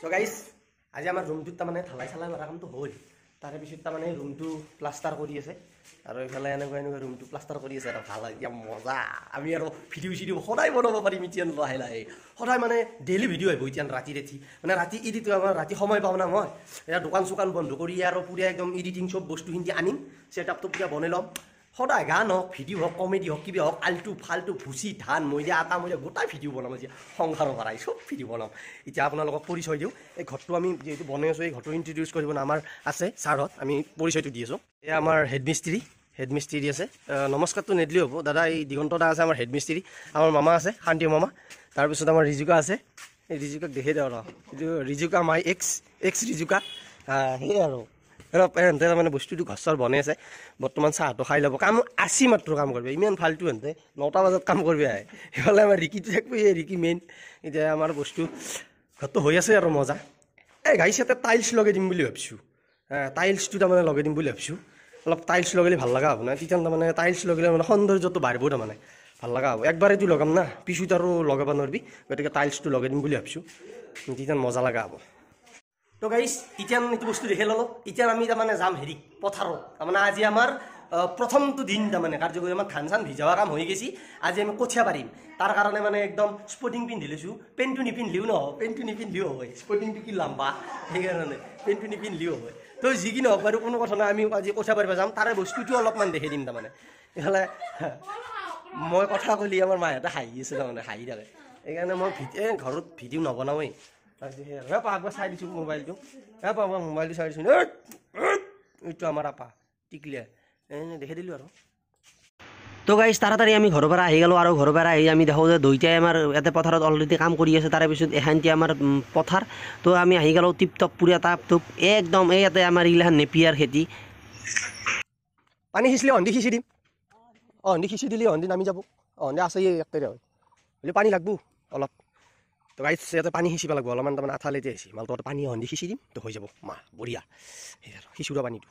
so guys আজি আমাৰ ৰুমটোত তাৰমানে ঢালাই চালাই মাৰা কামটো হ'ল তাৰে পিছত তাৰমানে ৰুমটো প্লাষ্টাৰ কৰি আছে আৰু এইফালে এনেকুৱা ৰুমটো প্লাষ্টাৰ কৰি আছে আৰু ভাল এতিয়া মজা আমি আৰু ভিডিঅ' সদায় বনাব পাৰিম এতিয়া লাহে লাহে সদায় মানে ডেইলি ভিডিঅ' আহিব এতিয়া ৰাতি মানে ৰাতি এডিট আমাৰ ৰাতি সময় পাওঁ না মই এতিয়া দোকান চোকান বন্ধ কৰি আৰু পুৰা একদম এডিটিং চব বস্তুখিনি আনিম ছেটআপটো পুৰা বনাই ল'ম সদায় গান হওক ভিডিঅ' হওক কমেডি হওক কিবা হওক আল্টু ফাল্টু ভুচি ধান মৈদা আটা মৈদা গোটাই ভিডিঅ' বনাম এতিয়া সংসাৰৰ পৰাই চব ভিডিঅ' বনাম এতিয়া আপোনালোকক পৰিচয় দিওঁ এই ঘৰটো আমি যিহেতু বনাই আছোঁ এই ঘৰটো ইণ্ট্ৰডিউচ কৰিব না আমাৰ আছে ছাৰহঁত আমি পৰিচয়টো দি আছোঁ এই আমাৰ হেডমিস্ত্ৰী আছে নমস্কাৰটো নেদিলেও হ'ব দাদা এই দিগন্ত দা আছে আমাৰ হেডমিস্ত্ৰী আমাৰ মামা আছে শান্তি মামা তাৰপিছত আমাৰ ৰিজুকা আছে এই ৰিজুকাক দেখি দিওঁ ৰ এইটো ৰিজুকা মাই এক্স ৰিজুকা সেয়ে আৰু এহেঁতে মানে বস্তুটো ঘৰ চৰ বনাই আছে বৰ্তমান চাহটো খাই ল'ব কাম আছি মাত্ৰ কাম কৰিব ইমান ফাল্টু হেঁতে 9টা বজাত কাম কৰিব আহে সেইফালে আমাৰ ৰিকিটো থাকিব এই ৰিকি মেইন এতিয়া আমাৰ বস্তু ঘৰটো হৈ আছে আৰু মজা এই গাইছ ইয়াতে টাইলছ লগাই দিম বুলি ভাবিছোঁ টাইলছটো তাৰমানে লগাই দিম বুলি ভাবিছোঁ অলপ টাইলছ লগালে ভাল লগা হ'ব না তেতিয়া তাৰমানে টাইলছ লগালে মানে সৌন্দৰ্যটো বাঢ়িব তাৰমানে ভাল লগা হ'ব একবাৰেতো লগাম না পিছত আৰু লগাব নোৱাৰিবি গতিকে টাইলছটো লগাই দিম বুলি ভাবিছোঁ তেতিয়া মজা লগা হ'ব তো গাইছ এতিয়া এইটো বস্তু দেখি ল'লোঁ এতিয়া আমি তাৰমানে যাম হেৰি পথাৰত তাৰমানে আজি আমাৰ প্ৰথমটো দিন তাৰমানে কাৰ্যকৰী আমাৰ ধান চান ভিজোৱা কাম হৈ গৈছে আজি আমি কঠীয়া পাৰিম তাৰ কাৰণে মানে একদম স্পৰ্টিং পিন্ধি লৈছোঁ পেণ্টটো নিপিন্ধিলেও নহয় পেণ্টটো নিপিন্ধিলেও হয় স্পৰ্টিংটো কি লাম্বা সেইকাৰণে পেণ্টটো নিপিন্ধিলেও হয় তো যি কি নহওক বাৰু কোনো কথা নাই আমি আজি কঠীয়া পাৰিব যাম তাৰে বস্তুটো অলপমান দেখি দিম তাৰমানে এইফালে মই কথা ক'লি আমাৰ মাহঁতে হাঁহি আছে তাৰমানে হাঁহি থাকে সেইকাৰণে মই ঘৰত ভিডিঅ' নবনাওঁৱেই আগবাৰ চাই দিছোঁ মোবাইলটো মোবাইলটো চাই দিছোঁ এইটো আমাৰ আপা টিকলিয়া দেখি দিলোঁ আৰু তো গাইছ তাড়াতাড়ি আমি ঘৰৰ পৰা আহি গ'লোঁ আৰু ঘৰৰ পৰা আহি আমি দেখোঁ যে দুইটাই আমাৰ ইয়াতে পথাৰত অলৰেডি কাম কৰি আছে তাৰে পিছত এখানটি আমাৰ পথাৰ তো আমি আহি গ'লোঁ টিপ টপ পুৰা টাপ টুপ একদম এই ইয়াতে আমাৰ এইগিলাখান নেপিয়াৰ খেতি পানী সিঁচিলে অন্দি সিঁচি দিম অন্দি সিঁচি দিলে অন্দি নামি যাব অন্দি আছে একটাৰে হয় বুলি পানী লাগব অলপ তো গাইছ ইয়াতে পানী সিঁচিব লাগিব অলপমান তাৰমানে আঠালৈতে আহিছে মালটো পানী অন্দি সিঁচি দিম তো হৈ যাব মা বঢ়িয়া সেই আৰু সিঁচুৰা পানীটো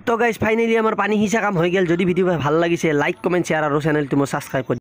তো গাইছ ফাইনেলি আমাৰ পানী সিঁচা কাম হৈ গ'ল যদি ভিডিঅ' ভাল লাগিছে লাইক কমেণ্ট শ্বেয়াৰ আৰু চেনেলটো মই ছাবস্ক্ৰাইব কৰি